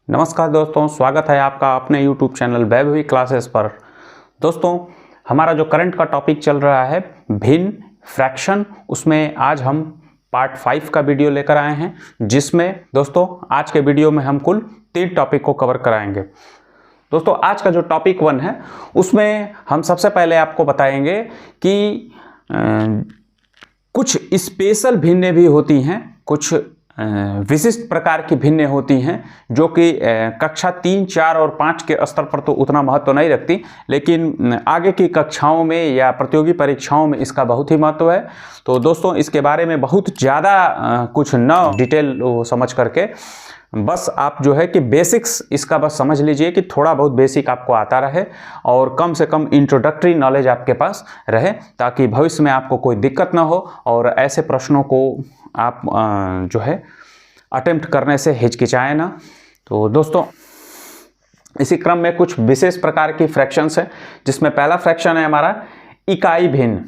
नमस्कार दोस्तों, स्वागत है आपका अपने YouTube चैनल वैभवी क्लासेस पर। दोस्तों, हमारा जो करंट का टॉपिक चल रहा है भिन्न फ्रैक्शन, उसमें आज हम पार्ट 5 का वीडियो लेकर आए हैं, जिसमें दोस्तों आज के वीडियो में हम कुल 3 टॉपिक को कवर कराएंगे। दोस्तों, आज का जो टॉपिक 1 है उसमें हम सबसे पहले आपको बताएंगे कि कुछ स्पेशल भिन्नें भी होती हैं, कुछ विशिष्ट प्रकार की भिन्नें होती हैं जो कि कक्षा 3, 4 और 5 के स्तर पर तो उतना महत्व नहीं रखती, लेकिन आगे की कक्षाओं में या प्रतियोगी परीक्षाओं में इसका बहुत ही महत्व है। तो दोस्तों, इसके बारे में बहुत ज़्यादा कुछ न डिटेल समझ करके बस आप जो है कि बेसिक्स इसका बस समझ लीजिए कि थोड़ा बहुत बेसिक आपको आता रहे और कम से कम इंट्रोडक्टरी नॉलेज आपके पास रहे, ताकि भविष्य में आपको कोई दिक्कत ना हो और ऐसे प्रश्नों को आप जो है अटेम्प्ट करने से हिचकिचाएं ना। तो दोस्तों, इसी क्रम में कुछ विशेष प्रकार की फ्रैक्शंस है, जिसमें पहला फ्रैक्शन है हमारा इकाई भिन्न।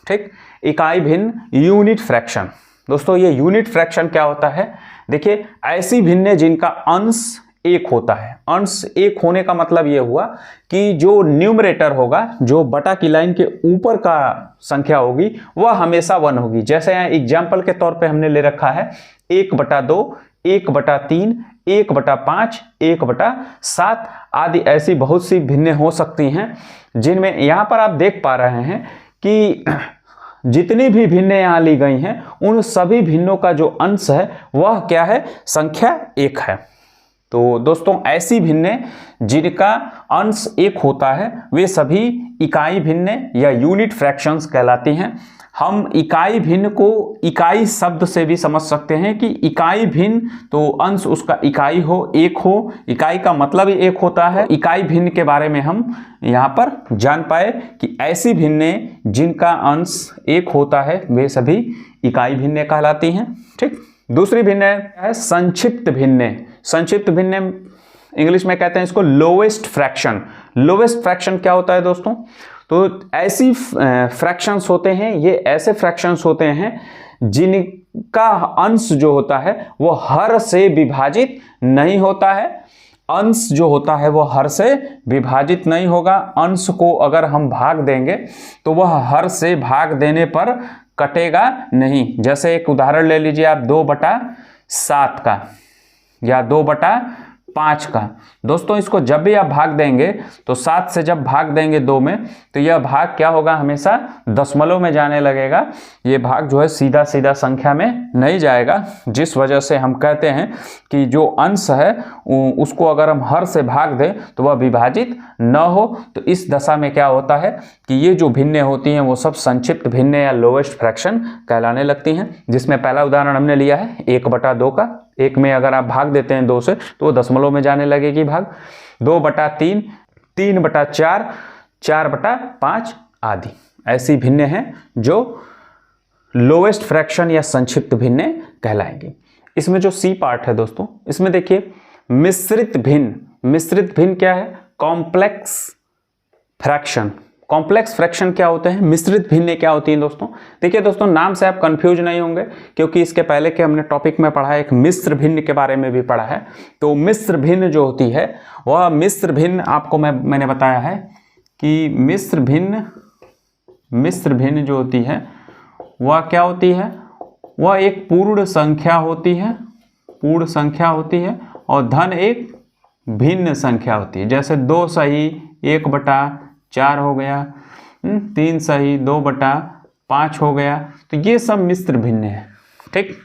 ठीक, इकाई भिन्न यूनिट फ्रैक्शन। दोस्तों, ये यूनिट फ्रैक्शन क्या होता है? देखिए, ऐसी भिन्नें जिनका अंश 1 होता है। अंश 1 होने का मतलब ये हुआ कि जो न्यूमरेटर होगा, जो बटा की लाइन के ऊपर का संख्या होगी, वह हमेशा 1 होगी। जैसे यहाँ एग्जाम्पल के तौर पे हमने ले रखा है 1/2, 1/3, 1/5, 1/7 आदि ऐसी बहुत सी भिन्नें हो सकती हैं, जिनमें यहाँ पर आप देख पा रहे हैं कि जितनी भी भिन्नें यहाँ ली गई हैं, उन सभी भिन्नों का जो अंश है वह क्या है? संख्या 1 है। तो दोस्तों, ऐसी भिन्नें जिनका अंश 1 होता है वे सभी इकाई भिन्नें या यूनिट फ्रैक्शंस कहलाती हैं। हम इकाई भिन्न को इकाई शब्द से भी समझ सकते हैं कि इकाई भिन्न तो अंश उसका इकाई हो, 1 हो, इकाई का मतलब ही 1 होता है। इकाई भिन्न के बारे में हम यहाँ पर जान पाए कि ऐसी भिन्नें जिनका अंश 1 होता है वे सभी इकाई भिन्नें कहलाती हैं। ठीक, दूसरी भिन्नें है संक्षिप्त भिन्नें। संक्षिप्त भिन्नें इंग्लिश में कहते हैं इसको लोवेस्ट फ्रैक्शन। लोवेस्ट फ्रैक्शन क्या होता है दोस्तों? तो ऐसी फ्रैक्शंस होते हैं, ये ऐसे फ्रैक्शंस होते हैं जिनका अंश जो होता है वो हर से विभाजित नहीं होता है। अंश जो होता है वो हर से विभाजित नहीं होगा। अंश को अगर हम भाग देंगे तो वह हर से भाग देने पर कटेगा नहीं। जैसे एक उदाहरण ले लीजिए आप 2/7 का या 2/5 का। दोस्तों, इसको जब भी आप भाग देंगे तो 7 से जब भाग देंगे 2 में, तो यह भाग क्या होगा? हमेशा दशमलव में जाने लगेगा। ये भाग जो है सीधा सीधा संख्या में नहीं जाएगा, जिस वजह से हम कहते हैं कि जो अंश है उसको अगर हम हर से भाग दें तो वह विभाजित न हो। तो इस दशा में क्या होता है कि ये जो भिन्नें होती हैं वो सब संक्षिप्त भिन्नें या लोवेस्ट फ्रैक्शन कहलाने लगती हैं। जिसमें पहला उदाहरण हमने लिया है 1/2 का। 1 में अगर आप भाग देते हैं 2 से तो वो दशमलव में जाने लगेगी भाग। 2/3, 3/4, 4/5 आदि ऐसी भिन्नें हैं जो लोवेस्ट फ्रैक्शन या संक्षिप्त भिन्नें कहलाएंगी। इसमें जो सी पार्ट है दोस्तों, इसमें देखिए मिश्रित भिन्न। मिश्रित भिन्न क्या है? Complex fraction. कॉम्प्लेक्स फ्रैक्शन क्या होते हैं? मिश्रित भिन्नें क्या होती हैं दोस्तों? देखिए दोस्तों, नाम से आप कंफ्यूज नहीं होंगे, क्योंकि इसके पहले के हमने टॉपिक में पढ़ा है, एक मिश्र भिन्न के बारे में भी पढ़ा है। तो मिश्र भिन्न जो होती है वह मिश्र भिन्न आपको मैंने बताया है कि मिश्र भिन्न जो होती है वह क्या होती है? वह एक पूर्ण संख्या होती है। पूर्ण संख्या होती है और धन एक भिन्न संख्या होती है। जैसे 2 सही 1/4 हो गया, 3 सही 2/5 हो गया। तो ये सब मिश्र भिन्न है। ठीक,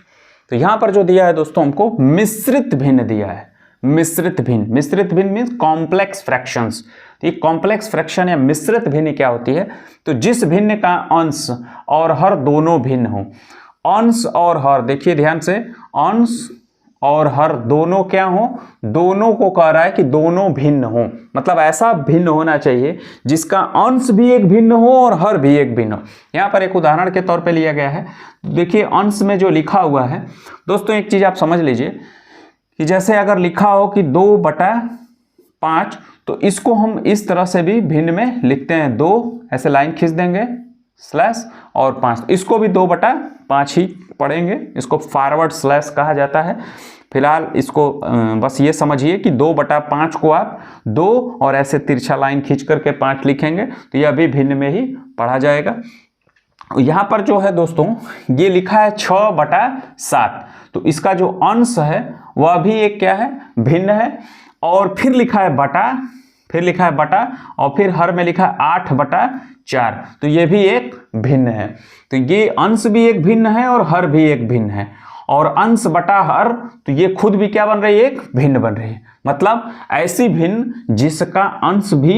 तो यहाँ पर जो दिया है दोस्तों हमको मिश्रित भिन्न दिया है। मिश्रित भिन्न मीन्स कॉम्प्लेक्स फ्रैक्शंस। तो ये कॉम्प्लेक्स फ्रैक्शन या मिश्रित भिन्न क्या होती है? तो जिस भिन्न का अंश और हर दोनों भिन्न हो। अंश और हर, देखिए ध्यान से, अंश और हर दोनों क्या हो? दोनों को कह रहा है कि दोनों भिन्न हो, मतलब ऐसा भिन्न होना चाहिए जिसका अंश भी एक भिन्न हो और हर भी एक भिन्न हो। यहाँ पर एक उदाहरण के तौर पे लिया गया है। देखिए अंश में जो लिखा हुआ है दोस्तों, एक चीज आप समझ लीजिए कि जैसे अगर लिखा हो कि 2/5, तो इसको हम इस तरह से भी भिन्न में लिखते हैं। 2 ऐसे लाइन खींच देंगे स्लैश और 5, इसको भी 2/5 ही पढ़ेंगे। इसको फॉरवर्ड स्लैश कहा जाता है। फिलहाल इसको बस ये समझिए कि 2/5 को आप 2 और ऐसे तिरछा लाइन खींच करके 5 लिखेंगे तो यह भी भिन्न में ही पढ़ा जाएगा। यहाँ पर जो है दोस्तों ये लिखा है 6/7, तो इसका जो अंश है वह भी एक क्या है, भिन्न है। और फिर लिखा है बटा, और फिर हर में लिखा है 8/4, तो ये भी एक भिन्न है। तो ये अंश भी एक भिन्न है और हर भी एक भिन्न है। और अंश बटा हर, तो ये खुद भी क्या बन रही है, एक भिन्न बन रही है। मतलब ऐसी भिन्न जिसका अंश भी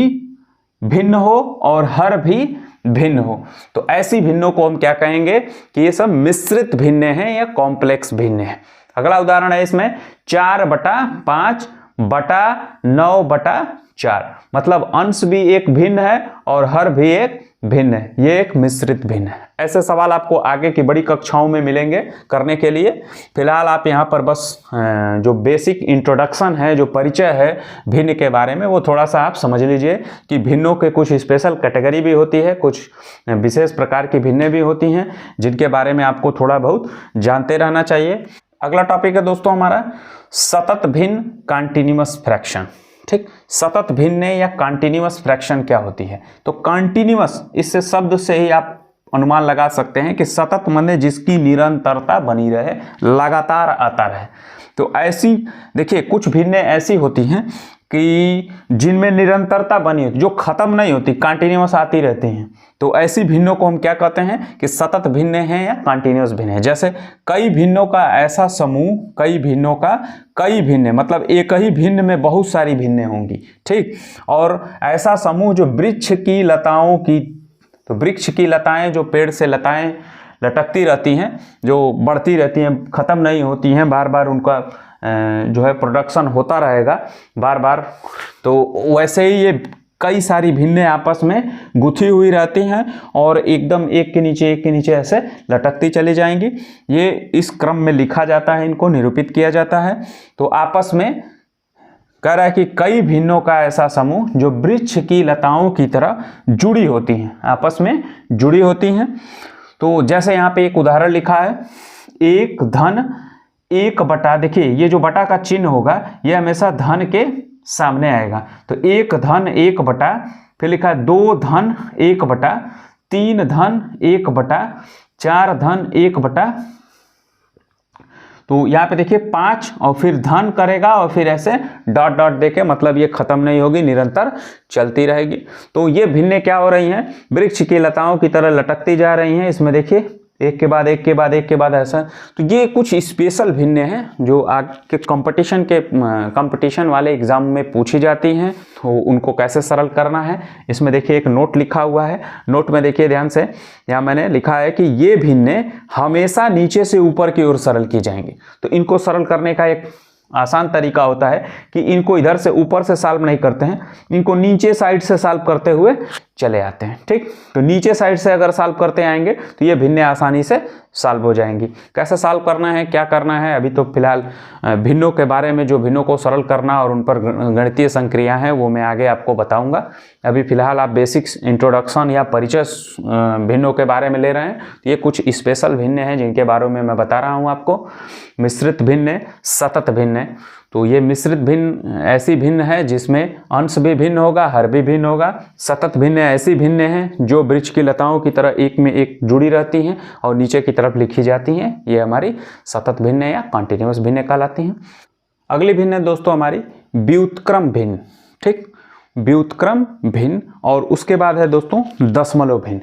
भिन्न हो और हर भी भिन्न हो, तो ऐसी भिन्नों को हम क्या कहेंगे कि ये सब मिश्रित भिन्न हैं या कॉम्प्लेक्स भिन्न है। अगला उदाहरण है इसमें 4/5 बटा 9/4, मतलब अंश भी एक भिन्न है और हर भी एक भिन्न है, ये एक मिश्रित भिन्न है। ऐसे सवाल आपको आगे की बड़ी कक्षाओं में मिलेंगे करने के लिए। फिलहाल आप यहाँ पर बस जो बेसिक इंट्रोडक्शन है, जो परिचय है भिन्न के बारे में, वो थोड़ा सा आप समझ लीजिए कि भिन्नों के कुछ स्पेशल कैटेगरी भी होती है, कुछ विशेष प्रकार की भिन्नें भी होती हैं जिनके बारे में आपको थोड़ा बहुत जानते रहना चाहिए। अगला टॉपिक है दोस्तों हमारा सतत भिन्न कॉन्टिन्यूअस फ्रैक्शन। ठीक, सतत भिन्न या कॉन्टिन्यूअस फ्रैक्शन क्या होती है? तो कॉन्टिन्यूअस, इससे शब्द से ही आप अनुमान लगा सकते हैं कि सतत माने जिसकी निरंतरता बनी रहे, लगातार आता रहे। तो ऐसी देखिए कुछ भिन्नें ऐसी होती हैं कि जिनमें निरंतरता बनी होती, जो खत्म नहीं होती, कॉन्टिन्यूअस आती रहती हैं। तो ऐसी भिन्नों को हम क्या कहते हैं कि सतत भिन्न हैं या कॉन्टिन्यूअस भिन्न है। जैसे कई भिन्नों का ऐसा समूह, कई भिन्नों का कई भिन्न, मतलब एक ही भिन्न में बहुत सारी भिन्नें होंगी। ठीक, और ऐसा समूह जो वृक्ष की लताओं की, तो वृक्ष की लताएं, जो पेड़ से लताएं लटकती रहती हैं, जो बढ़ती रहती हैं, ख़त्म नहीं होती हैं, बार बार उनका जो है प्रोडक्शन होता रहेगा बार बार, तो वैसे ही ये कई सारी भिन्नें आपस में गुथी हुई रहती हैं और एकदम एक के नीचे ऐसे लटकती चली जाएंगी। ये इस क्रम में लिखा जाता है, इनको निरूपित किया जाता है। तो आपस में कह रहा है कि कई भिन्नों का ऐसा समूह जो वृक्ष की लताओं की तरह जुड़ी होती हैं, आपस में जुड़ी होती हैं। तो जैसे यहाँ पे एक उदाहरण लिखा है, 1 धन 1 बटा, देखिए ये जो बटा का चिन्ह होगा ये हमेशा धन के सामने आएगा। तो 1 धन 1 बटा, फिर लिखा है 2 धन 1 बटा, 3 धन 1 बटा, 4 धन 1 बटा। तो यहाँ पे देखिए 5 और फिर धन करेगा और फिर ऐसे डॉट डॉट देके, मतलब ये खत्म नहीं होगी, निरंतर चलती रहेगी। तो ये भिन्नें क्या हो रही हैं, वृक्ष की लताओं की तरह लटकती जा रही हैं। इसमें देखिए एक के बाद एक के बाद एक के बाद ऐसा। तो ये कुछ स्पेशल भिन्नें हैं जो आगे कंपटीशन वाले एग्जाम में पूछी जाती हैं। तो उनको कैसे सरल करना है, इसमें देखिए एक नोट लिखा हुआ है। नोट में देखिए ध्यान से, यहाँ मैंने लिखा है कि ये भिन्नें हमेशा नीचे से ऊपर की ओर सरल की जाएंगी। तो इनको सरल करने का एक आसान तरीका होता है कि इनको इधर से ऊपर से सॉल्व नहीं करते हैं, इनको नीचे साइड से सॉल्व करते हुए चले आते हैं। ठीक, तो नीचे साइड से अगर सॉल्व करते आएंगे तो ये भिन्नें आसानी से सॉल्व हो जाएंगी। कैसे सॉल्व करना है, क्या करना है, अभी तो फिलहाल भिन्नों के बारे में, जो भिन्नों को सरल करना और उन पर गणितीय संक्रिया हैं, वो मैं आगे आपको बताऊंगा। अभी फिलहाल आप बेसिक्स इंट्रोडक्शन या परिचय भिन्नों के बारे में ले रहे हैं। तो ये कुछ स्पेशल भिन्न हैं जिनके बारे में मैं बता रहा हूँ आपको। मिश्रित भिन्न, सतत भिन्न। तो ये मिश्रित भिन्न ऐसी भिन्न है जिसमें अंश भी भिन्न होगा, हर भी भिन्न होगा। सतत भिन्न ऐसी भिन्न हैं जो वृक्ष की लताओं की तरह एक में एक जुड़ी रहती हैं और नीचे की तरफ लिखी जाती हैं। ये हमारी सतत भिन्न या कॉन्टिन्यूअस भिन्न कहलाती हैं। अगली भिन्न है दोस्तों हमारी व्युत्क्रम भिन्न। ठीक, व्युत्क्रम भिन्न। और उसके बाद है दोस्तों दशमलव भिन्न।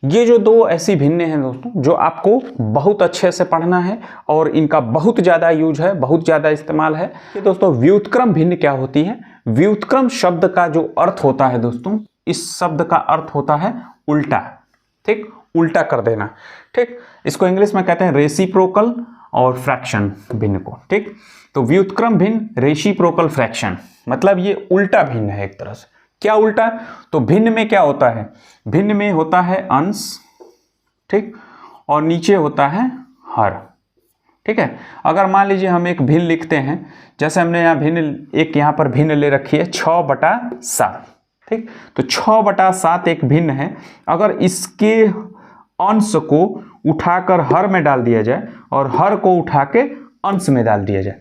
ये जो दो ऐसी भिन्नें हैं दोस्तों जो आपको बहुत अच्छे से पढ़ना है और इनका बहुत ज़्यादा यूज है, बहुत ज़्यादा इस्तेमाल है। ये दोस्तों व्युत्क्रम भिन्न क्या होती है? व्युत्क्रम शब्द का जो अर्थ होता है दोस्तों, इस शब्द का अर्थ होता है उल्टा। ठीक, उल्टा कर देना। ठीक, इसको इंग्लिश में कहते हैं रेसिप्रोकल और फ्रैक्शन भिन्न को। ठीक, तो व्युत्क्रम भिन्न, रेसिप्रोकल, फ्रैक्शन, मतलब ये उल्टा भिन्न है एक तरह से। क्या उल्टा? तो भिन्न में क्या होता है? भिन्न में होता है अंश, ठीक, और नीचे होता है हर। ठीक है, अगर मान लीजिए हम एक भिन्न लिखते हैं, जैसे हमने यहाँ भिन्न, एक यहाँ पर भिन्न ले रखी है 6/7। ठीक, तो 6/7 एक भिन्न है। अगर इसके अंश को उठाकर हर में डाल दिया जाए और हर को उठा के अंश में डाल दिया जाए।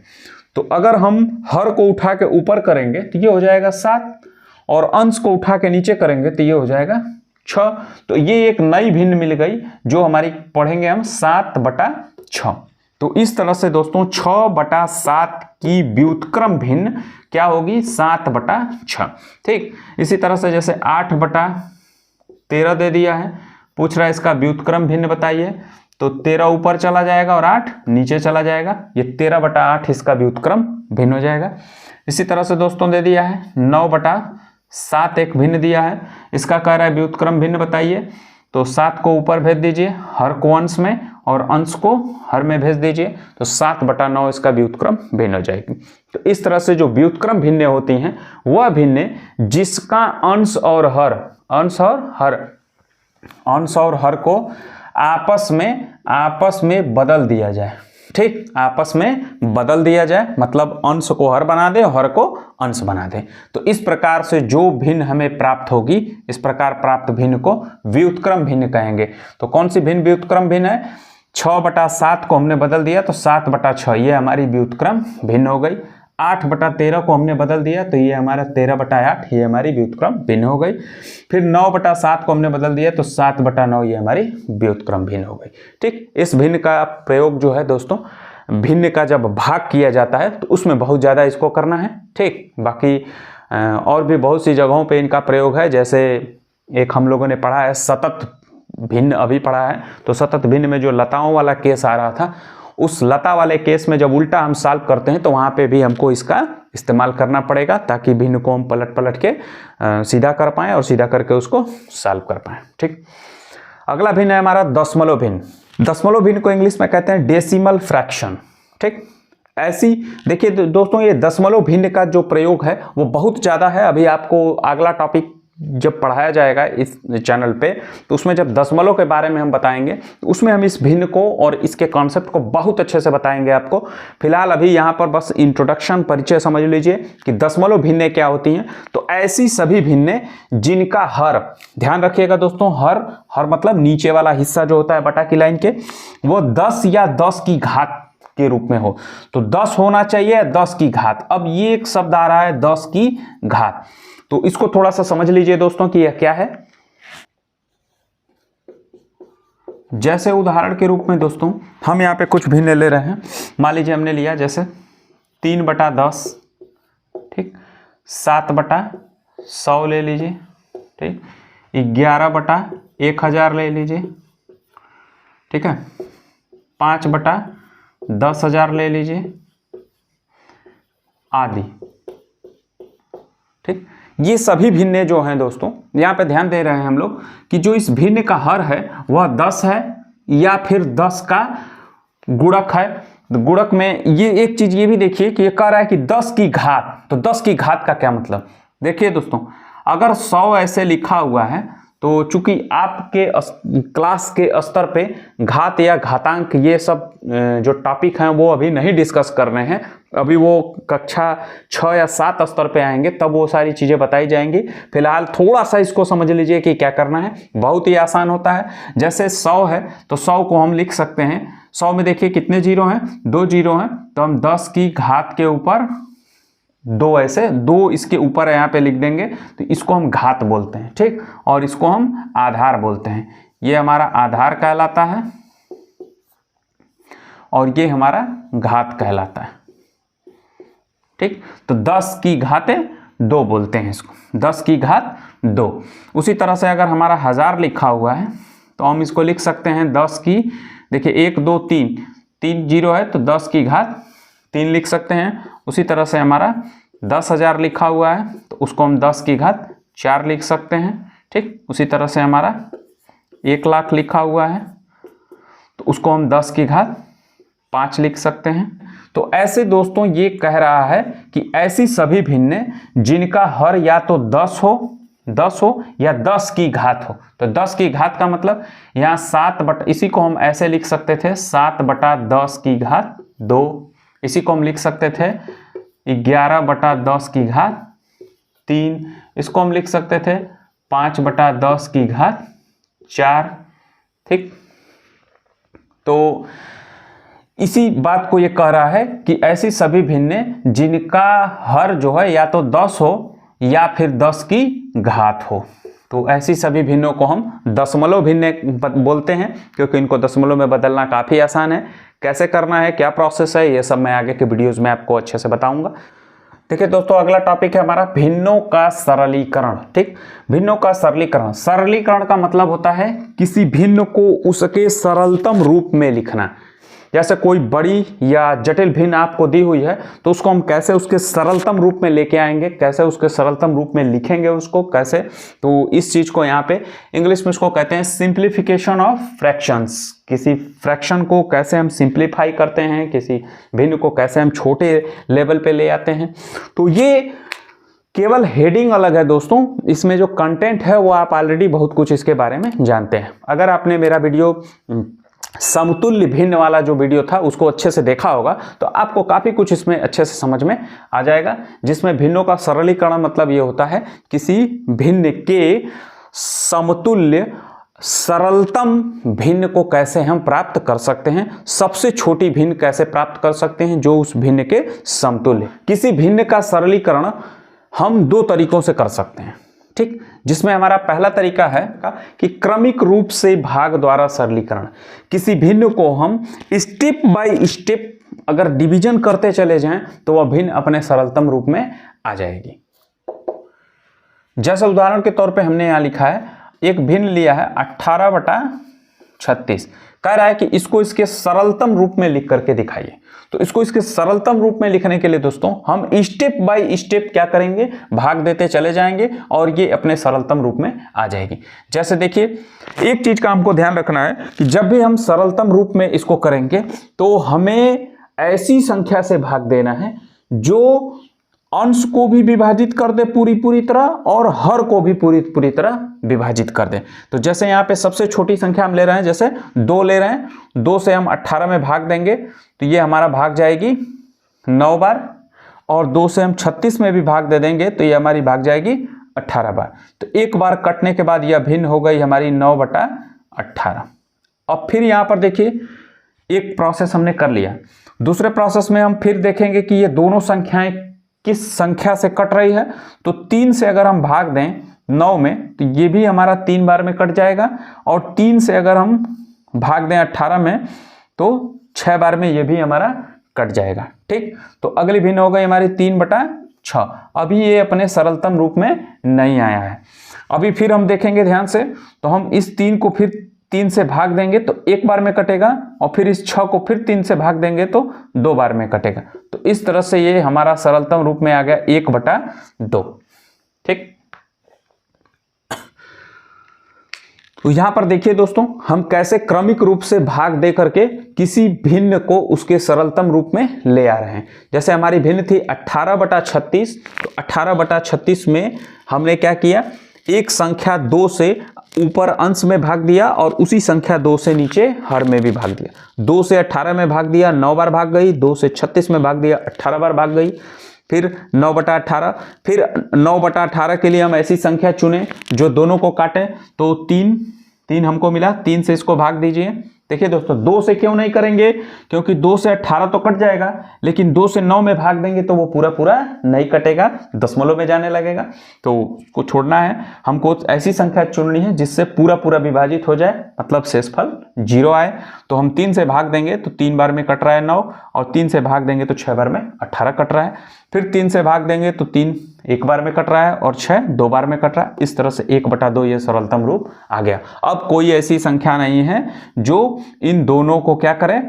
तो अगर हम हर को उठा के ऊपर करेंगे तो ये हो जाएगा 7, और अंश को उठा के नीचे करेंगे तो ये हो जाएगा 6। तो ये एक नई भिन्न मिल गई जो हमारी पढ़ेंगे हम 7/6। तो इस तरह से दोस्तों 6/7 की व्युत्क्रम भिन्न क्या होगी, 7/6। ठीक, इसी तरह से जैसे 8/13 दे दिया है, पूछ रहा है इसका व्युत्क्रम भिन्न बताइए, तो 13 ऊपर चला जाएगा और 8 नीचे चला जाएगा, ये 13/8 इसका व्युत्क्रम भिन्न हो जाएगा। इसी तरह से दोस्तों दे दिया है 9/7 एक भिन्न दिया है, इसका कह रहा है व्युत्क्रम भिन्न बताइए, तो 7 को ऊपर भेज दीजिए, हर को अंश में और अंश को हर में भेज दीजिए, तो 7/9 इसका व्युत्क्रम भिन्न हो जाएगी। तो इस तरह से जो व्युत्क्रम भिन्न होती हैं वह भिन्न जिसका अंश और हर को आपस में बदल दिया जाए। ठीक, आपस में बदल दिया जाए, मतलब अंश को हर बना दे, हर को अंश बना दे। तो इस प्रकार से जो भिन्न हमें प्राप्त होगी, इस प्रकार प्राप्त भिन्न को व्युत्क्रम भिन्न कहेंगे। तो कौन सी भिन्न व्युत्क्रम भिन्न है, 6/7 को हमने बदल दिया तो 7/6 ये हमारी व्युत्क्रम भिन्न हो गई। 8/13 को हमने बदल दिया तो ये हमारा 13/8 ये हमारी व्युत्क्रम भिन्न हो गई। फिर 9/7 को हमने बदल दिया तो 7/9 ये हमारी व्युत्क्रम भिन्न हो गई। ठीक, इस भिन्न का प्रयोग जो है दोस्तों, भिन्न का जब भाग किया जाता है तो उसमें बहुत ज़्यादा इसको करना है। ठीक, बाकी और भी बहुत सी जगहों पे इनका प्रयोग है, जैसे एक हम लोगों ने पढ़ा है सतत भिन्न, अभी पढ़ा है, तो सतत भिन्न में जो लताओं वाला केस आ रहा था, उस लता वाले केस में जब उल्टा हम सॉल्व करते हैं तो वहाँ पे भी हमको इसका इस्तेमाल करना पड़ेगा, ताकि भिन्न को हम पलट के सीधा कर पाएँ और सीधा करके उसको सॉल्व कर पाएँ। ठीक, अगला भिन्न है हमारा दशमलव भिन्न। दशमलव भिन्न को इंग्लिश में कहते हैं डेसिमल फ्रैक्शन। ठीक, ऐसी देखिए दोस्तों, ये दशमलव भिन्न का जो प्रयोग है वो बहुत ज़्यादा है। अभी आपको अगला टॉपिक जब पढ़ाया जाएगा इस चैनल पे, तो उसमें जब दशमलव के बारे में हम बताएंगे तो उसमें हम इस भिन्न को और इसके कॉन्सेप्ट को बहुत अच्छे से बताएंगे आपको। फिलहाल अभी यहाँ पर बस इंट्रोडक्शन, परिचय समझ लीजिए कि दशमलव भिन्नें क्या होती हैं। तो ऐसी सभी भिन्नें जिनका हर, ध्यान रखिएगा दोस्तों, हर मतलब नीचे वाला हिस्सा जो होता है बटा की लाइन के, वो 10 या 10 की घात के रूप में हो। तो 10 होना चाहिए, 10 की घात। अब ये एक शब्द आ रहा है 10 की घात, तो इसको थोड़ा सा समझ लीजिए दोस्तों कि यह क्या है। जैसे उदाहरण के रूप में दोस्तों हम यहाँ पे कुछ भिन्न ले रहे हैं। मान लीजिए हमने लिया जैसे 3/10, ठीक, 7/100 ले लीजिए, ठीक, 11/1000 ले लीजिए, ठीक है, 5/10,000 ले लीजिए आदि। ठीक, ये सभी भिन्नें जो हैं दोस्तों, यहाँ पे ध्यान दे रहे हैं हम लोग कि जो इस भिन्न का हर है वह 10 है या फिर 10 का गुणक है। तो गुणक में ये एक चीज ये भी देखिए कि ये कह रहा है कि 10 की घात। तो 10 की घात का क्या मतलब, देखिए दोस्तों, अगर 100 ऐसे लिखा हुआ है तो चूंकि आपके क्लास के स्तर पे घात या घातांक ये सब जो टॉपिक हैं वो अभी नहीं डिस्कस कर रहे हैं, अभी वो कक्षा 6 या 7 स्तर पे आएंगे तब वो सारी चीज़ें बताई जाएंगी। फिलहाल थोड़ा सा इसको समझ लीजिए कि क्या करना है। बहुत ही आसान होता है। जैसे 100 है तो 100 को हम लिख सकते हैं, 100 में देखिए कितने जीरो हैं, 2 जीरो हैं, तो हम 10 की घात के ऊपर 2 ऐसे 2 इसके ऊपर यहाँ पे लिख देंगे, तो इसको हम घात बोलते हैं। ठीक, और इसको हम आधार बोलते हैं। ये हमारा आधार कहलाता है और ये हमारा घात कहलाता है। ठीक, तो 10 की घातें 2 बोलते हैं इसको, 10 की घात 2। उसी तरह से अगर हमारा 1000 लिखा हुआ है तो हम इसको लिख सकते हैं 10 की, देखिए 1 2 3, 3 जीरो है तो 10 की घात 3 लिख सकते हैं। उसी तरह से हमारा 10,000 लिखा हुआ है तो उसको हम 10 की घात 4 लिख सकते हैं। ठीक, उसी तरह से हमारा 1 लाख लिखा हुआ है तो उसको हम 10 की घात 5 लिख सकते हैं। तो ऐसे दोस्तों ये कह रहा है कि ऐसी सभी भिन्नें जिनका हर या तो 10 हो या 10 की घात हो। तो 10 की घात का मतलब यहाँ 7 इसी को हम ऐसे लिख सकते थे 7/10 की घात 2, इसी को हम लिख सकते थे 11/10 की घात 3, इसको हम लिख सकते थे 5/10 की घात 4। ठीक, तो इसी बात को ये कह रहा है कि ऐसी सभी भिन्नें जिनका हर जो है या तो 10 हो या फिर 10 की घात हो। तो ऐसी सभी भिन्नों को हम दशमलव भिन्न बोलते हैं, क्योंकि इनको दशमलव में बदलना काफ़ी आसान है। कैसे करना है, क्या प्रोसेस है, ये सब मैं आगे के वीडियोज़ में आपको अच्छे से बताऊंगा। देखिए दोस्तों, अगला टॉपिक है हमारा भिन्नों का सरलीकरण। ठीक, भिन्नों का सरलीकरण। सरलीकरण का मतलब होता है किसी भिन्न को उसके सरलतम रूप में लिखना। जैसे कोई बड़ी या जटिल भिन्न आपको दी हुई है तो उसको हम कैसे उसके सरलतम रूप में लेके आएंगे, कैसे उसके सरलतम रूप में लिखेंगे उसको कैसे, तो इस चीज को यहाँ पे इंग्लिश में इसको कहते हैं सिंप्लीफिकेशन ऑफ फ्रैक्शंस। किसी फ्रैक्शन को कैसे हम सिंप्लीफाई करते हैं, किसी भिन्न को कैसे हम छोटे लेवल पे ले आते हैं। तो ये केवल हेडिंग अलग है दोस्तों, इसमें जो कंटेंट है वो आप ऑलरेडी बहुत कुछ इसके बारे में जानते हैं। अगर आपने मेरा वीडियो समतुल्य भिन्न वाला जो वीडियो था उसको अच्छे से देखा होगा तो आपको काफ़ी कुछ इसमें अच्छे से समझ में आ जाएगा, जिसमें भिन्नों का सरलीकरण मतलब ये होता है किसी भिन्न के समतुल्य सरलतम भिन्न को कैसे हम प्राप्त कर सकते हैं, सबसे छोटी भिन्न कैसे प्राप्त कर सकते हैं जो उस भिन्न के समतुल्य। किसी भिन्न का सरलीकरण हम दो तरीकों से कर सकते हैं। ठीक, जिसमें हमारा पहला तरीका है कि क्रमिक रूप से भाग द्वारा सरलीकरण। किसी भिन्न को हम स्टेप बाय स्टेप अगर डिवीजन करते चले जाएं तो वह भिन्न अपने सरलतम रूप में आ जाएगी। जैसे उदाहरण के तौर पे हमने यहां लिखा है, एक भिन्न लिया है 18/36, कह रहा है कि इसको इसके सरलतम रूप में लिख करके दिखाइए। तो इसको इसके सरलतम रूप में लिखने के लिए दोस्तों हम स्टेप बाय स्टेप क्या करेंगे, भाग देते चले जाएंगे और ये अपने सरलतम रूप में आ जाएगी। जैसे देखिए, एक चीज का हमको ध्यान रखना है कि जब भी हम सरलतम रूप में इसको करेंगे तो हमें ऐसी संख्या से भाग देना है जो अंश को भी विभाजित कर दे पूरी तरह और हर को भी पूरी तरह विभाजित कर दे। तो जैसे यहाँ पे सबसे छोटी संख्या हम ले रहे हैं, जैसे 2 ले रहे हैं, 2 से हम 18 में भाग देंगे तो ये हमारा भाग जाएगी 9 बार, और 2 से हम 36 में भी भाग दे देंगे तो ये हमारी भाग जाएगी 18 बार। तो एक बार कटने के बाद यह भिन्न हो गई हमारी 9/18। अब फिर यहाँ पर देखिए, एक प्रोसेस हमने कर लिया। दूसरे प्रोसेस में हम फिर देखेंगे कि ये दोनों संख्याएं किस संख्या से कट रही है। तो 3 से अगर हम भाग दें 9 में तो ये भी हमारा 3 बार में कट जाएगा, और 3 से अगर हम भाग दें 18 में तो 6 बार में ये भी हमारा कट जाएगा। ठीक, तो अगली भिन्न हो गई हमारी 3/6। अभी ये अपने सरलतम रूप में नहीं आया है। अभी फिर हम देखेंगे ध्यान से, तो हम इस 3 को फिर 3 से भाग देंगे तो 1 बार में कटेगा, और फिर इस 6 को फिर 3 से भाग देंगे तो 2 बार में कटेगा। तो इस तरह से ये हमारा सरलतम रूप में आ गया 1/2। ठीक, तो यहां पर देखिए दोस्तों, हम कैसे क्रमिक रूप से भाग दे करके किसी भिन्न को उसके सरलतम रूप में ले आ रहे हैं। जैसे हमारी भिन्न थी 18/36, तो 18/36 में हमने क्या किया, एक संख्या 2 से ऊपर अंश में भाग दिया और उसी संख्या 2 से नीचे हर में भी भाग दिया। 2 से 18 में भाग दिया, 9 बार भाग गई। 2 से 36 में भाग दिया, 18 बार भाग गई। फिर 9/18, फिर 9/18 के लिए हम ऐसी संख्या चुने जो दोनों को काटे, तो 3 हमको मिला। 3 से इसको भाग दीजिए। देखिए दोस्तों, 2 से क्यों नहीं करेंगे, क्योंकि 2 से 18 तो कट जाएगा, लेकिन 2 से 9 में भाग देंगे तो वो पूरा नहीं कटेगा, दशमलव में जाने लगेगा। तो उसको छोड़ना है, हमको ऐसी संख्या चुननी है जिससे पूरा विभाजित हो जाए, मतलब शेषफल 0 आए। तो हम 3 से भाग देंगे तो 3 बार में कट रहा है 9, और 3 से भाग देंगे तो 6 बार में 18 कट रहा है। फिर 3 से भाग देंगे तो 3 1 बार में कट रहा है और 6 2 बार में कट रहा है। इस तरह से 1/2 ये सरलतम रूप आ गया। अब कोई ऐसी संख्या नहीं है जो इन दोनों को क्या करे,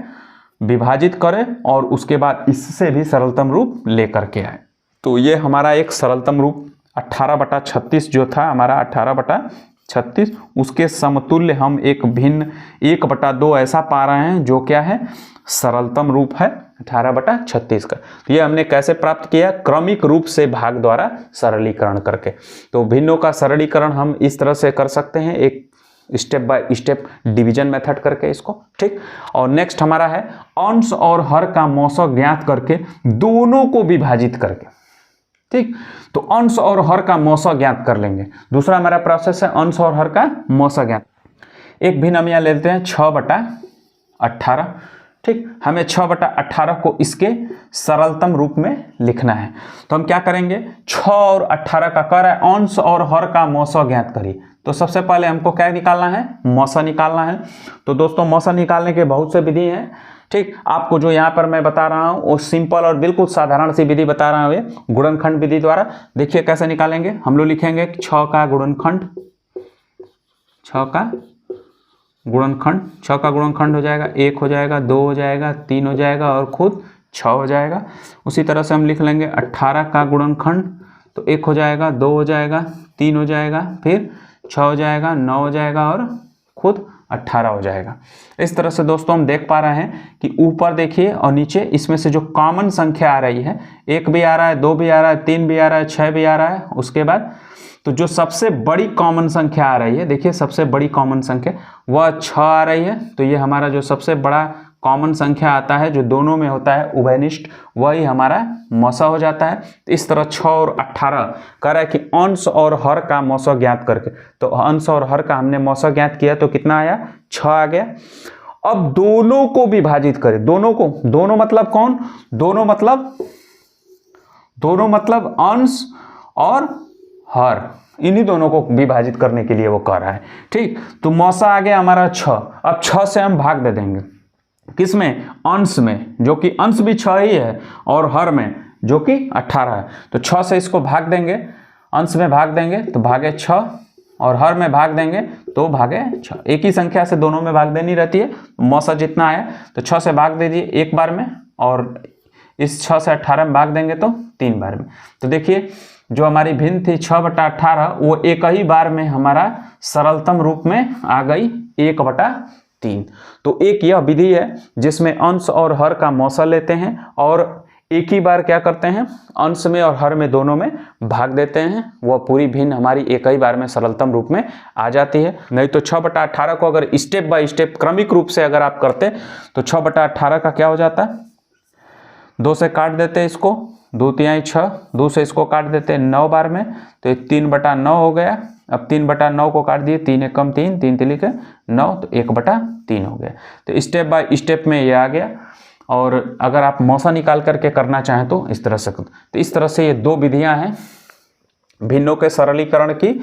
विभाजित करे और उसके बाद इससे भी सरलतम रूप लेकर के आए। तो ये हमारा एक सरलतम रूप 18/36 जो था हमारा 18/36, उसके समतुल्य हम एक भिन्न 1/2 ऐसा पा रहे हैं जो क्या है, सरलतम रूप है 18/36 का। तो ये हमने कैसे प्राप्त किया, क्रमिक रूप से भाग द्वारा सरलीकरण करके। तो भिन्नों का सरलीकरण हम इस तरह से कर सकते हैं, एक step by step division method करके इसको। ठीक, और नेक्स्ट हमारा है अंश और हर का मौसक ज्ञात करके दोनों को विभाजित करके। ठीक, तो अंश और हर का मौसक ज्ञात कर लेंगे। दूसरा हमारा प्रोसेस है अंश और हर का मौसक ज्ञात। एक भिन्न हम यहाँ लेते हैं 6/18। ठीक, हमें 6/18 को इसके सरलतम रूप में लिखना है। तो हम क्या करेंगे, 6 और 18 का कर है अंश और हर का मौसा ज्ञात करिए। तो सबसे पहले हमको क्या निकालना है, मौसा निकालना है। तो दोस्तों मौसा निकालने के बहुत से विधि हैं। ठीक, आपको जो यहाँ पर मैं बता रहा हूँ वो सिंपल और बिल्कुल साधारण सी विधि बता रहा हूँ, ये गुणनखंड विधि द्वारा। देखिए कैसे निकालेंगे। हम लोग लिखेंगे 6 का गुणनखंड, 6 का गुणनखंड, 6 का गुणनखंड हो जाएगा 1 हो जाएगा, 2 हो जाएगा, 3 हो जाएगा और खुद 6 हो जाएगा। उसी तरह से हम लिख लेंगे 18 का गुणनखंड, तो 1 हो जाएगा, 2 हो जाएगा, 3 हो जाएगा, फिर 6 हो जाएगा, 9 हो जाएगा और खुद 18 हो जाएगा। इस तरह से दोस्तों हम देख पा रहे हैं कि ऊपर देखिए और नीचे इसमें से जो कॉमन संख्या आ रही है, 1 भी आ रहा है, 2 भी आ रहा है, 3 भी आ रहा है, 6 भी आ रहा है। उसके बाद तो जो सबसे बड़ी कॉमन संख्या आ रही है, देखिए सबसे बड़ी कॉमन संख्या वह 6 आ रही है। तो ये हमारा जो सबसे बड़ा कॉमन संख्या आता है जो दोनों में होता है उभयनिष्ठ, वही हमारा मौसा हो जाता है। तो इस तरह 6 और 18 कह रहा है कि अंश और हर का मौसा ज्ञात करके, तो अंश और हर का हमने मौसा ज्ञात किया तो कितना आया, 6 आ गया। अब दोनों को विभाजित करें, दोनों को, दोनों मतलब कौन, दोनों मतलब अंश और हर, इन्हीं दोनों को विभाजित करने के लिए वो कर रहा है। ठीक, तो मौसा आ गया हमारा 6। अब 6 से हम भाग दे देंगे, किसमें, अंश में, जो कि अंश भी 6 ही है, और हर में जो कि 18 है। तो 6 से इसको भाग देंगे, अंश में भाग देंगे तो भागे 6 और हर में भाग देंगे तो भागे 6। एक ही संख्या से दोनों में भाग देनी रहती है। मौसा जितना आया तो 6 से भाग दे दिए एक बार में, और इस 6 से 18 में भाग देंगे तो 3 बार में। तो देखिए जो हमारी भिन्न थी 6/18 वो एक ही बार में हमारा सरलतम रूप में आ गई 1/3। तो एक यह विधि है जिसमें अंश और हर का मौसा लेते हैं और एक ही बार क्या करते हैं, अंश में और हर में दोनों में भाग देते हैं। वह पूरी भिन्न हमारी एक ही बार में सरलतम रूप में आ जाती है। नहीं तो 6/18 को अगर स्टेप बाय स्टेप क्रमिक रूप से अगर आप करते तो 6/18 का क्या हो जाता, 2 से काट देते इसको, 2 तिहाई 6, 2 से इसको काट देते 9 बार में, तो ये 3/9 हो गया। अब 3/9 को काट दिए, 3 एकम 3, 3 तिली के 9, तो 1/3 हो गया। तो स्टेप बाय स्टेप में ये आ गया। और अगर आप मौसा निकाल करके करना चाहें तो इस तरह से, तो इस तरह से ये 2 विधियां हैं भिन्नों के सरलीकरण की,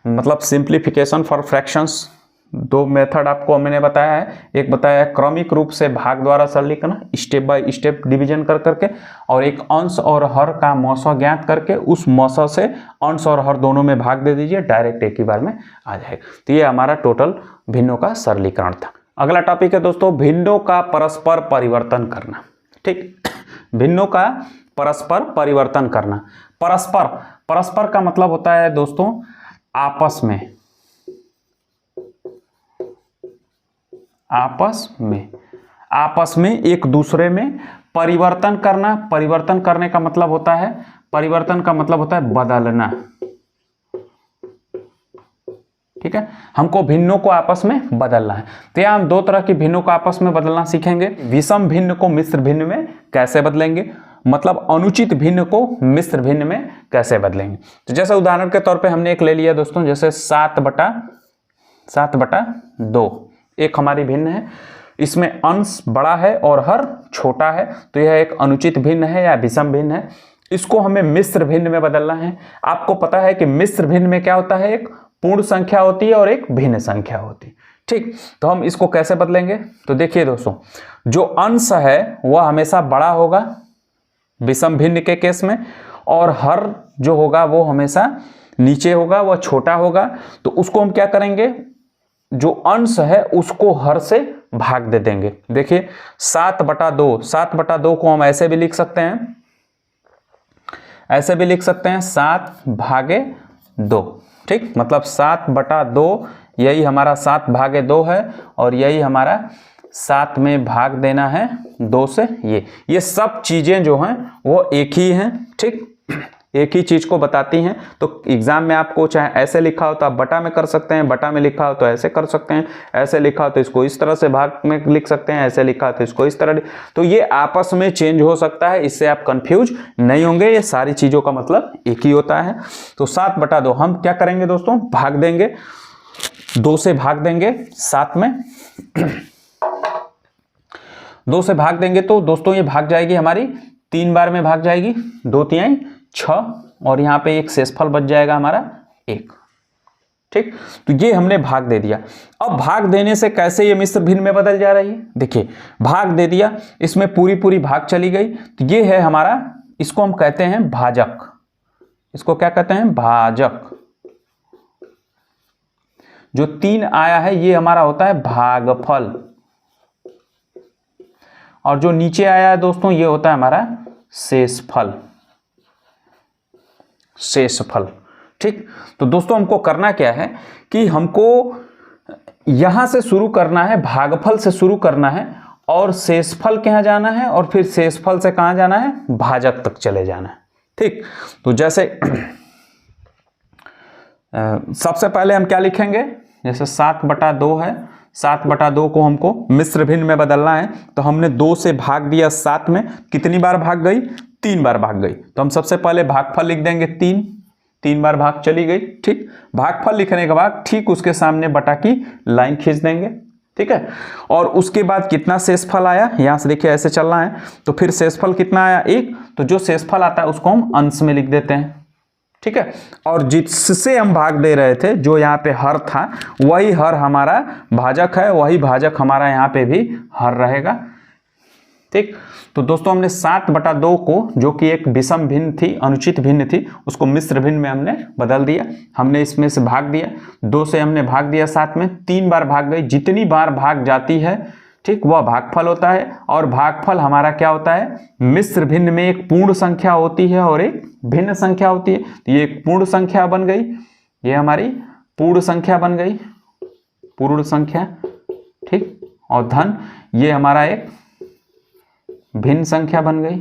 मतलब सिंप्लीफिकेशन फॉर फ्रैक्शंस। 2 मेथड आपको मैंने बताया है, एक बताया है क्रमिक रूप से भाग द्वारा सरलीकरण, स्टेप बाय स्टेप डिवीजन कर करके, और एक अंश और हर का मौसा ज्ञात करके उस मौसा से अंश और हर दोनों में भाग दे दीजिए, डायरेक्ट एक ही बार में आ जाएगा। तो ये हमारा टोटल भिन्नों का सरलीकरण था। अगला टॉपिक है दोस्तों भिन्नों का परस्पर परिवर्तन करना। ठीक, भिन्नों का परस्पर परिवर्तन करना। परस्पर का मतलब होता है दोस्तों आपस में एक दूसरे में परिवर्तन करना। परिवर्तन करने का मतलब होता है, परिवर्तन का मतलब होता है बदलना। ठीक है, हमको भिन्नों को आपस में बदलना है। तो यहाँ हम 2 तरह की भिन्नों को आपस में बदलना सीखेंगे। विषम भिन्न को मिश्र भिन्न में कैसे बदलेंगे, मतलब अनुचित भिन्न को मिश्र भिन्न में कैसे बदलेंगे। तो जैसे उदाहरण के तौर पे हमने एक ले लिया दोस्तों, जैसे 7/2 एक हमारी भिन्न है, इसमें अंश बड़ा है और हर छोटा है, तो यह एक अनुचित भिन्न है या विषम भिन्न है। इसको हमें मिश्र भिन्न में बदलना है। आपको पता है कि मिश्र भिन्न में क्या होता है, एक पूर्ण संख्या होती है और एक भिन्न संख्या होती है। ठीक, तो हम इसको कैसे बदलेंगे, तो देखिए दोस्तों, जो अंश है वह हमेशा बड़ा होगा विषम भिन्न के केस में, और हर जो होगा वो हमेशा नीचे होगा, वह छोटा होगा। तो उसको हम क्या करेंगे, जो अंश है उसको हर से भाग दे देंगे। देखिए 7/2 को हम ऐसे भी लिख सकते हैं, 7/2। ठीक, मतलब 7/2 यही हमारा 7/2 है, और यही हमारा 7 में भाग देना है 2 से। ये सब चीजें जो हैं वो एक ही हैं। ठीक, एक ही चीज को बताती हैं। तो एग्जाम में आपको चाहे ऐसे लिखा हो तो आप बटा में कर सकते हैं, बटा में लिखा हो तो ऐसे कर सकते हैं, ऐसे लिखा हो तो इसको इस तरह से भाग में लिख सकते हैं, ऐसे लिखा हो तो इसको इस तरह। तो ये आपस में चेंज हो सकता है, इससे आप कंफ्यूज नहीं होंगे। ये सारी चीजों का मतलब एक ही होता है। तो 7/2 हम क्या करेंगे दोस्तों, भाग देंगे, 2 से भाग देंगे 7 में। 2 से भाग देंगे तो दोस्तों ये भाग जाएगी हमारी 3 बार में भाग जाएगी, 2 तिहाई 6, और यहाँ पे एक शेषफल बच जाएगा हमारा 1। ठीक, तो ये हमने भाग दे दिया। अब भाग देने से कैसे ये मिश्र भिन्न में बदल जा रही है, देखिए भाग दे दिया, इसमें पूरी भाग चली गई, तो ये है हमारा, इसको हम कहते हैं भाजक। इसको क्या कहते हैं, भाजक। जो 3 आया है ये हमारा होता है भागफल, और जो नीचे आया है दोस्तों ये होता है हमारा शेषफल। शेषफल। ठीक, तो दोस्तों हमको करना क्या है कि हमको यहां से शुरू करना है, भागफल से शुरू करना है, और शेषफल के यहां जाना है, और फिर शेषफल से कहां जाना है, भाजक तक चले जाना है। ठीक, तो जैसे सबसे पहले हम क्या लिखेंगे, जैसे 7/2 है, 7/2 को हमको मिश्र भिन्न में बदलना है, तो हमने 2 से भाग दिया 7 में, कितनी बार भाग गई, 3 बार भाग गई, तो हम सबसे पहले भागफल लिख देंगे 3 बार भाग चली गई। ठीक, भागफल लिखने के बाद ठीक उसके सामने बटा की लाइन खींच देंगे। ठीक है, और उसके बाद कितना शेषफल आया, यहां से देखिए ऐसे चलना है, तो फिर शेषफल कितना आया 1, तो जो शेषफल आता है उसको हम अंश में लिख देते हैं। ठीक है, और जिससे हम भाग दे रहे थे, जो यहाँ पे हर था, वही हर हमारा भाजक है, वही भाजक हमारा यहाँ पे भी हर रहेगा। ठीक, तो दोस्तों हमने 7/2 को, जो कि एक विषम भिन्न थी, अनुचित भिन्न थी, उसको मिश्र भिन्न में हमने बदल दिया। हमने इसमें से भाग दिया, 2 से हमने भाग दिया 7 में, 3 बार भाग गई, जितनी बार भाग जाती है ठीक वह भागफल होता है। और भागफल हमारा क्या होता है, मिश्र भिन्न में एक पूर्ण संख्या होती है और एक भिन्न संख्या होती है। तो ये एक पूर्ण संख्या बन गई, ये हमारी पूर्ण संख्या बन गई, पूर्ण संख्या। ठीक, और धन ये हमारा एक भिन्न संख्या बन गई।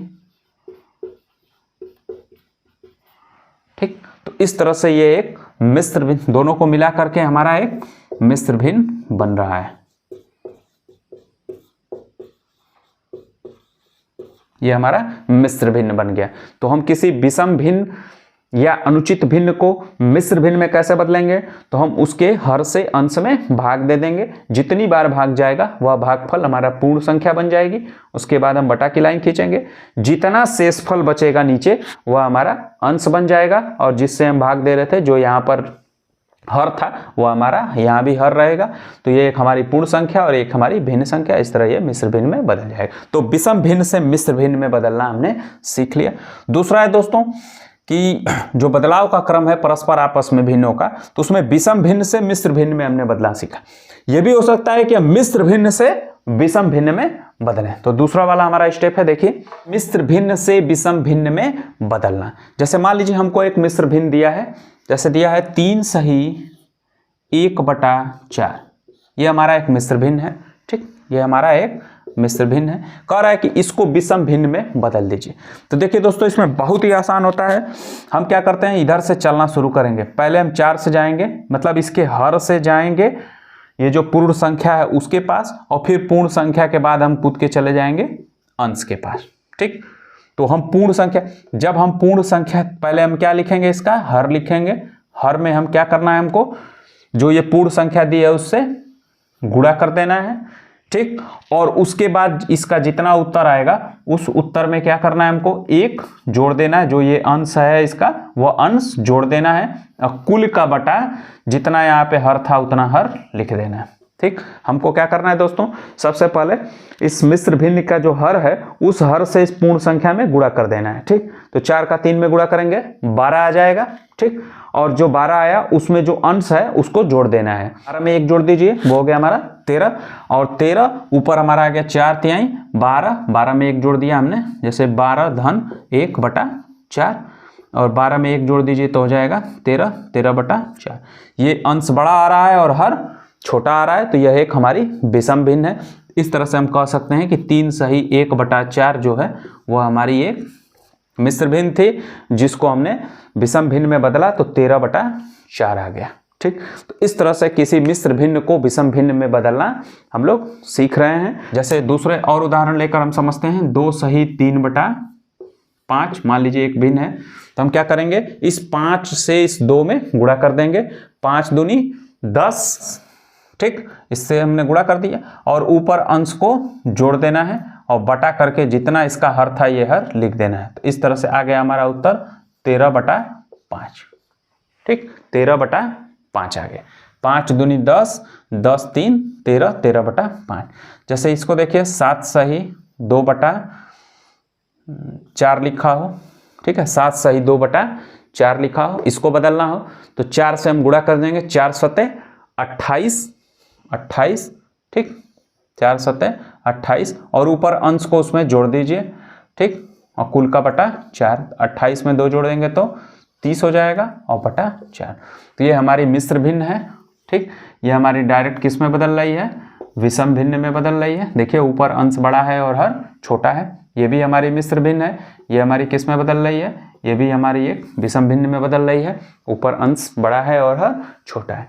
ठीक, तो इस तरह से ये एक मिश्र भिन्न, दोनों को मिला करके हमारा एक मिश्र भिन्न बन रहा है। ये हमारा मिश्र भिन्न बन गया। तो हम किसी विषम भिन्न या अनुचित भिन्न को मिश्र भिन्न में कैसे बदलेंगे, तो हम उसके हर से अंश में भाग दे देंगे, जितनी बार भाग जाएगा वह भागफल हमारा पूर्ण संख्या बन जाएगी। उसके बाद हम बटा की लाइन खींचेंगे, जितना शेषफल बचेगा नीचे वह हमारा अंश बन जाएगा, और जिससे हम भाग दे रहे थे, जो यहाँ पर हर था, वह हमारा यहाँ भी हर रहेगा। तो ये एक हमारी पूर्ण संख्या और एक हमारी भिन्न संख्या, इस तरह ये मिश्र भिन्न में बदल जाएगा। तो विषम भिन्न से मिश्र भिन्न में बदलना हमने सीख लिया। दूसरा है दोस्तों कि जो बदलाव का क्रम है परस्पर आपस में भिन्नों का, तो उसमें विषम भिन्न से मिश्र भिन्न में हमने बदला सीखा। यह भी हो सकता है कि हम मिश्र भिन्न से विषम भिन्न में बदलें। तो दूसरा वाला हमारा स्टेप है, देखिए मिश्र भिन्न से विषम भिन्न में बदलना। जैसे मान लीजिए हमको एक मिश्र भिन्न दिया है, जैसे दिया है 3 सही 1/4, ये हमारा एक मिश्र भिन्न है। ठीक, ये हमारा एक मिश्र भिन्न है। कह रहा है कि इसको विषम भिन्न में बदल दीजिए। तो देखिए दोस्तों, इसमें बहुत ही आसान होता है। हम क्या करते हैं, इधर से चलना शुरू करेंगे। पहले हम 4 से जाएंगे, मतलब इसके हर से जाएंगे, ये जो पूर्ण संख्या है उसके पास, और फिर पूर्ण संख्या के बाद हम कूद के चले जाएंगे अंश के पास। ठीक, तो हम पूर्ण संख्या, जब हम पूर्ण संख्या, पहले हम क्या लिखेंगे, इसका हर लिखेंगे। हर में हम क्या करना है, हमको जो ये पूर्ण संख्या दी है उससे गुणा कर देना है। ठीक, और उसके बाद इसका जितना उत्तर आएगा उस उत्तर में क्या करना है, हमको 1 जोड़ देना है। जो ये अंश है इसका, वह अंश जोड़ देना है, और कुल का बटा जितना यहाँ पे हर था उतना हर लिख देना है। ठीक, हमको क्या करना है दोस्तों, सबसे पहले इस मिश्र भिन्न का जो हर है उस हर से इस पूर्ण संख्या में गुणा कर देना है। ठीक, तो 4 का 3 में गुणा करेंगे 12 आ जाएगा। ठीक, और जो 12 आया उसमें जो अंश है उसको जोड़ देना है। 12 में 1 जोड़ दीजिए, वो हो गया हमारा 13, और 13 ऊपर हमारा आ गया 4 तिहाई 12, 12 में 1 जोड़ दिया हमने, जैसे 12 धन 1/4, और 12 में 1 जोड़ दीजिए तो हो जाएगा 13, 13/4। ये अंश बड़ा आ रहा है और हर छोटा आ रहा है, तो यह एक हमारी विषम भिन्न है। इस तरह से हम कह सकते हैं कि 3 सही 1/4 जो है वह हमारी एक मिश्र भिन्न थी, जिसको हमने विषम भिन्न में बदला तो 13/4 आ गया। ठीक, तो इस तरह से किसी मिश्र भिन्न को विषम भिन्न में बदलना हम लोग सीख रहे हैं। जैसे दूसरे और उदाहरण लेकर हम समझते हैं, 2 सही 3/5, मान लीजिए एक भिन्न है, तो हम क्या करेंगे, इस 5 से इस 2 में गुणा कर देंगे। 5 दूनी 10, ठीक, इससे हमने गुणा कर दिया और ऊपर अंश को जोड़ देना है और बटा करके जितना इसका हर था ये हर लिख देना है। तो इस तरह से आ गया हमारा उत्तर 13/5। ठीक, 13/5 आ गया। 5 दूनी 10, 10 3 13, 13/5। जैसे इसको देखिए 7 सही 2/4 लिखा हो, ठीक है, 7 सही 2/4 लिखा हो, इसको बदलना हो तो 4 से हम गुणा कर देंगे, 4 सते 28, 28, ठीक, 4 सते 28 और ऊपर अंश को उसमें जोड़ दीजिए, ठीक, और कुल का बटा 4, 28 में 2 जोड़ देंगे तो 30 हो जाएगा और बटा 4। तो ये हमारी मिश्र भिन्न है, ठीक, ये हमारी डायरेक्ट किस में बदल रही है, विषम भिन्न में बदल रही है। देखिए ऊपर अंश बड़ा है और हर छोटा है, ये भी हमारी मिश्र भिन्न है। ये हमारी किस में बदल रही है, ये भी हमारी एक विषम भिन्न में बदल रही है, ऊपर अंश बड़ा है और हर छोटा है।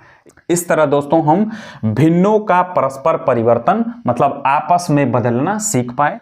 इस तरह दोस्तों हम भिन्नों का परस्पर परिवर्तन मतलब आपस में बदलना सीख पाए।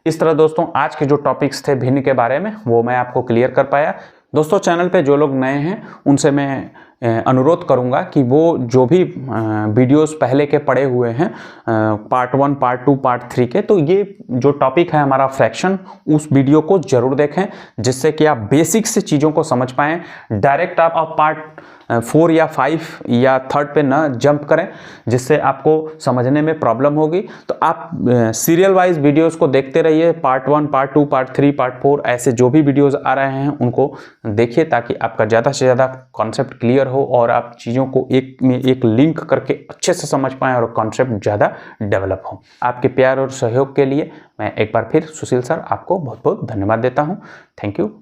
इस तरह दोस्तों आज के जो टॉपिक्स थे भिन्न के बारे में वो मैं आपको क्लियर कर पाया। दोस्तों चैनल पे जो लोग नए हैं उनसे मैं अनुरोध करूंगा कि वो जो भी वीडियोस पहले के पड़े हुए हैं पार्ट 1, पार्ट 2, पार्ट 3 के, तो ये जो टॉपिक है हमारा फ्रैक्शन, उस वीडियो को जरूर देखें जिससे कि आप बेसिक से चीज़ों को समझ पाएँ। डायरेक्ट आप पार्ट 4 या 5 या 3rd पे ना जंप करें जिससे आपको समझने में प्रॉब्लम होगी। तो आप सीरियल वाइज वीडियोस को देखते रहिए, पार्ट 1, पार्ट 2, पार्ट 3, पार्ट 4 ऐसे जो भी वीडियोस आ रहे हैं उनको देखिए ताकि आपका ज़्यादा से ज़्यादा कॉन्सेप्ट क्लियर हो और आप चीज़ों को एक में एक लिंक करके अच्छे से समझ पाएँ और कॉन्सेप्ट ज़्यादा डेवलप हो। आपके प्यार और सहयोग के लिए मैं एक बार फिर सुशील सर आपको बहुत बहुत धन्यवाद देता हूँ। Thank you.